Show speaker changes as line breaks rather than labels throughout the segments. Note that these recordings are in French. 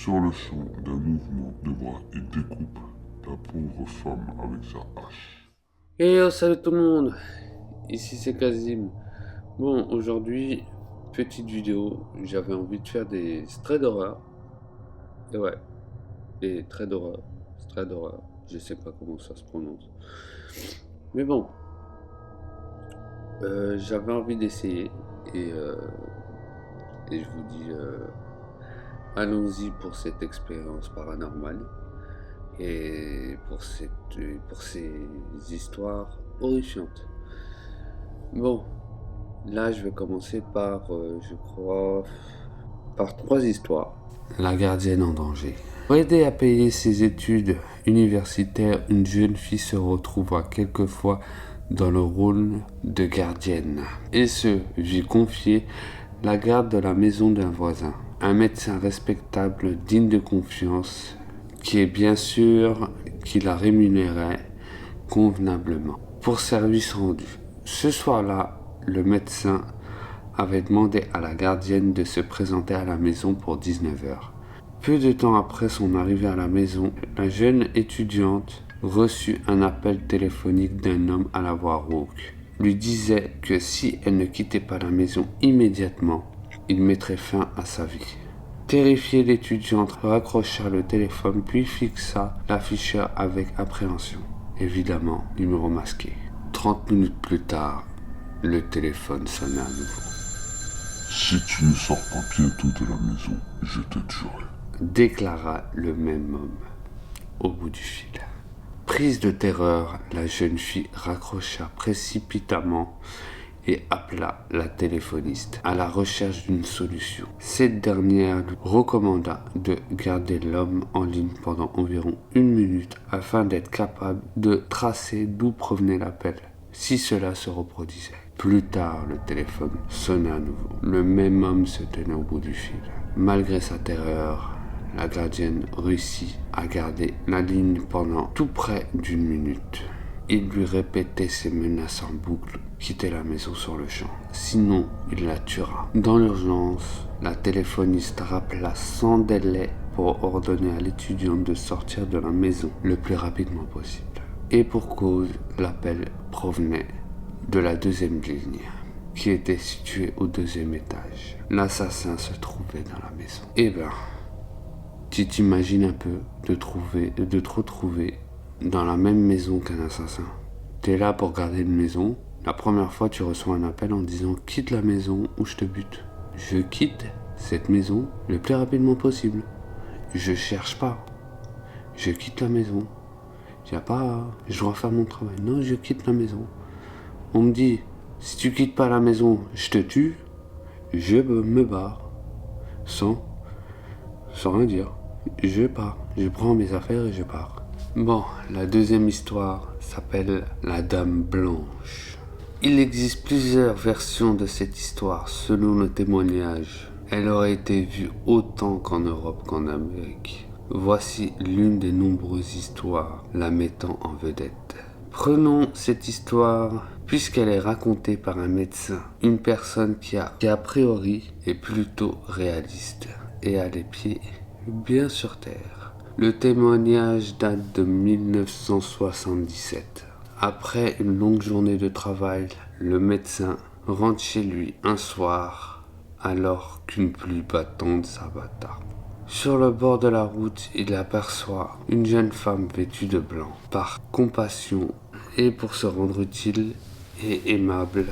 Sur le champ d'un mouvement de bras, il découpe la pauvre femme avec sa hache.
Hey yo, salut tout le monde, ici c'est Kazim. Bon, aujourd'hui, petite vidéo, j'avais envie de faire des traits d'horreur. Et ouais, des traits d'horreur, je sais pas comment ça se prononce. Mais bon, j'avais envie d'essayer et, euh, et je vous dis, allons-y pour cette expérience paranormale et pour ces histoires horrifiantes. Bon, là, je vais commencer par, je crois, par 3 histoires. La gardienne en danger. Pour aider à payer ses études universitaires, une jeune fille se retrouva quelquefois dans le rôle de gardienne et se vit confier la garde de la maison d'un voisin. Un médecin respectable, digne de confiance, qui est bien sûr qui la rémunérait convenablement pour service rendu. Ce soir-là, le médecin avait demandé à la gardienne de se présenter à la maison pour 19h. Peu de temps après son arrivée à la maison, la jeune étudiante reçut un appel téléphonique d'un homme à la voix rauque. Lui disait que si elle ne quittait pas la maison immédiatement, il mettrait fin à sa vie. Terrifiée, l'étudiante raccrocha le téléphone puis fixa l'afficheur avec appréhension. Évidemment, numéro masqué. 30 minutes plus tard, le téléphone sonna à nouveau.
Si tu ne sors pas bientôt de la maison, je te tuerai,
Déclara le même homme au bout du fil. Prise de terreur, la jeune fille raccrocha précipitamment et appela la téléphoniste à la recherche d'une solution. Cette dernière lui recommanda de garder l'homme en ligne pendant environ 1 minute afin d'être capable de tracer d'où provenait l'appel, si cela se reproduisait. Plus tard, le téléphone sonna à nouveau. Le même homme se tenait au bout du fil. Malgré sa terreur, la gardienne réussit à garder la ligne pendant tout près d'1 minute. Il lui répétait ses menaces en boucle, quitter la maison sur le champ. Sinon, il la tuera. Dans l'urgence, la téléphoniste rappela sans délai pour ordonner à l'étudiante de sortir de la maison le plus rapidement possible. Et pour cause, l'appel provenait de la 2e ligne, qui était située au 2e étage. L'assassin se trouvait dans la maison. Eh ben, tu t'imagines un peu de te retrouver dans la même maison qu'un assassin. T'es là pour garder une maison. La première fois, tu reçois un appel en disant « Quitte la maison ou je te bute ». Je quitte cette maison le plus rapidement possible. Je cherche pas. Je quitte la maison. Y a pas, je dois faire mon travail. Non, je quitte la maison. On me dit « Si tu quittes pas la maison, je te tue ». Je me barre. Sans rien dire. Je pars. Je prends mes affaires et je pars. Bon, la 2e histoire s'appelle La Dame Blanche. Il existe plusieurs versions de cette histoire selon le témoignage. Elle aurait été vue autant qu'en Europe qu'en Amérique. Voici l'une des nombreuses histoires la mettant en vedette. Prenons cette histoire puisqu'elle est racontée par un médecin, une personne qui a priori est plutôt réaliste et a les pieds bien sur terre. Le témoignage date de 1977. Après une longue journée de travail, le médecin rentre chez lui un soir alors qu'une pluie battante s'abatta. Sur le bord de la route, il aperçoit une jeune femme vêtue de blanc. Par compassion et pour se rendre utile et aimable,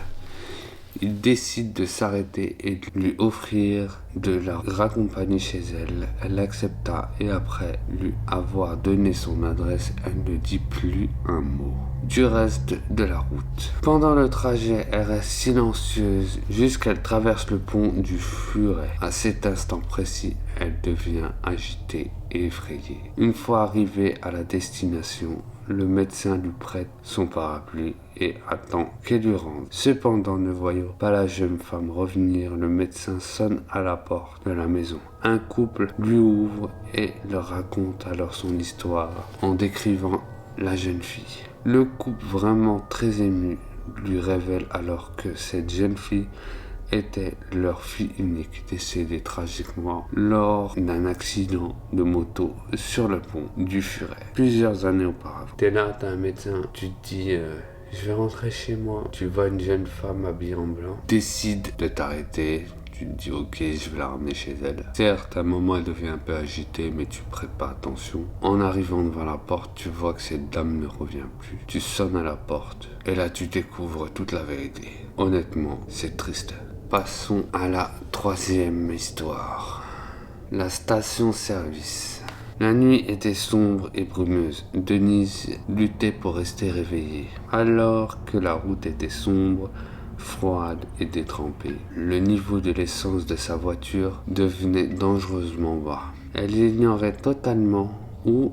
il décide de s'arrêter et de lui offrir de la raccompagner chez elle. Elle accepta et après lui avoir donné son adresse, elle ne dit plus un mot du reste de la route. Pendant le trajet, elle reste silencieuse jusqu'elle traverse le pont du Furet. À cet instant précis, elle devient agitée et effrayée. Une fois arrivée à la destination, le médecin lui prête son parapluie et attend qu'elle lui rende. Cependant, ne voyant pas la jeune femme revenir, le médecin sonne à la porte de la maison. Un couple lui ouvre et leur raconte alors son histoire en décrivant la jeune fille. Le couple, vraiment très ému, lui révèle alors que cette jeune fille était leur fille unique, décédée tragiquement lors d'un accident de moto sur le pont du Furet, plusieurs années auparavant. T'es là, t'as un médecin, tu te dis... je vais rentrer chez moi. Tu vois une jeune femme habillée en blanc. Décide de t'arrêter. Tu te dis ok, je vais la ramener chez elle. Certes, à un moment elle devient un peu agitée, mais tu prêtes pas attention. En arrivant devant la porte, tu vois que cette dame ne revient plus. Tu sonnes à la porte et là tu découvres toute la vérité. Honnêtement, c'est triste. Passons à la troisième histoire. La station-service. La nuit était sombre et brumeuse. Denise luttait pour rester réveillée. Alors que la route était sombre, froide et détrempée, le niveau de l'essence de sa voiture devenait dangereusement bas. Elle ignorait totalement où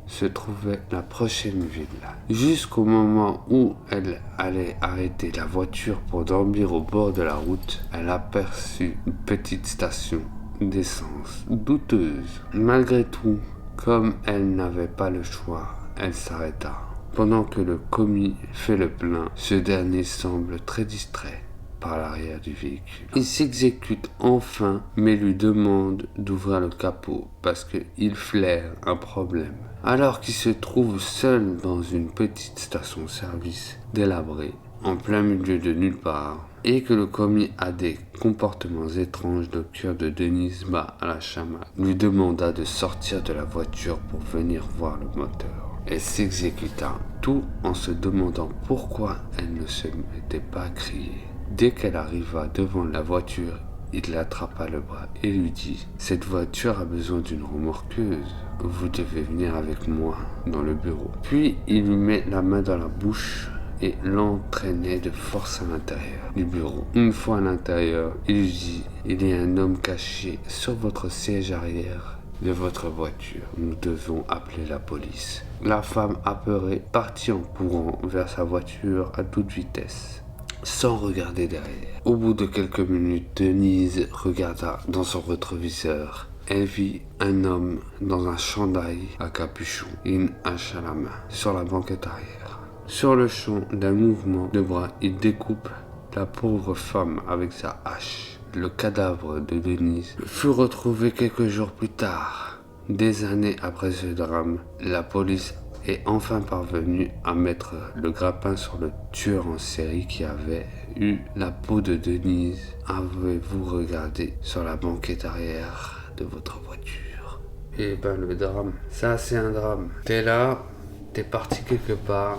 se trouvait la prochaine ville. Jusqu'au moment où elle allait arrêter la voiture pour dormir au bord de la route, elle aperçut une petite station d'essence douteuse. Malgré tout, comme elle n'avait pas le choix, elle s'arrêta. Pendant que le commis fait le plein, ce dernier semble très distrait par l'arrière du véhicule. Il s'exécute enfin, mais lui demande d'ouvrir le capot parce qu'il flaire un problème. Alors qu'il se trouve seul dans une petite station-service délabrée, en plein milieu de nulle part, et que le commis a des comportements étranges, le cœur de Denise bat à la chamade, lui demanda de sortir de la voiture pour venir voir le moteur. Elle s'exécuta, tout en se demandant pourquoi elle ne se mettait pas à crier. Dès qu'elle arriva devant la voiture, il l'attrapa le bras et lui dit « Cette voiture a besoin d'une remorqueuse. Vous devez venir avec moi dans le bureau. » Puis il lui met la main dans la bouche et l'entraînait de force à l'intérieur du bureau. Une fois à l'intérieur, il lui dit « Il y a un homme caché sur votre siège arrière de votre voiture. Nous devons appeler la police. » La femme apeurée partit en courant vers sa voiture à toute vitesse, sans regarder derrière. Au bout de quelques minutes, Denise regarda dans son rétroviseur. Elle vit un homme dans un chandail à capuchon et une hache à la main sur la banquette arrière. Sur le champ d'un mouvement de bras, il découpe la pauvre femme avec sa hache. Le cadavre de Denise fut retrouvé quelques jours plus tard. Des années après ce drame, la police est enfin parvenue à mettre le grappin sur le tueur en série qui avait eu la peau de Denise. Avez-vous regardé sur la banquette arrière de votre voiture? Eh ben le drame, ça c'est un drame. T'es là, t'es parti quelque part,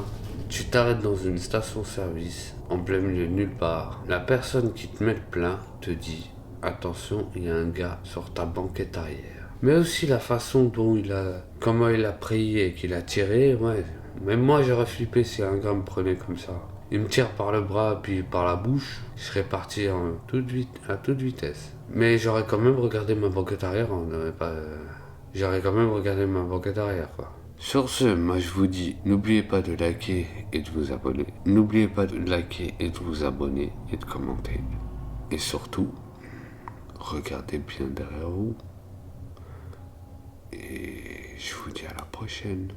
tu t'arrêtes dans une station-service, en plein milieu de nulle part. La personne qui te met le plein te dit « Attention, il y a un gars sur ta banquette arrière. » Mais aussi la façon dont comment il a prié et qu'il a tiré, ouais. Même moi j'aurais flippé si un gars me prenait comme ça. Il me tire par le bras puis par la bouche, je serais parti à toute vitesse. Mais j'aurais quand même regardé ma banquette arrière, j'aurais quand même regardé ma banquette arrière, quoi. Sur ce, moi je vous dis, n'oubliez pas de liker et de vous abonner. N'oubliez pas de liker et de vous abonner et de commenter. Et surtout, regardez bien derrière vous. Et je vous dis à la prochaine.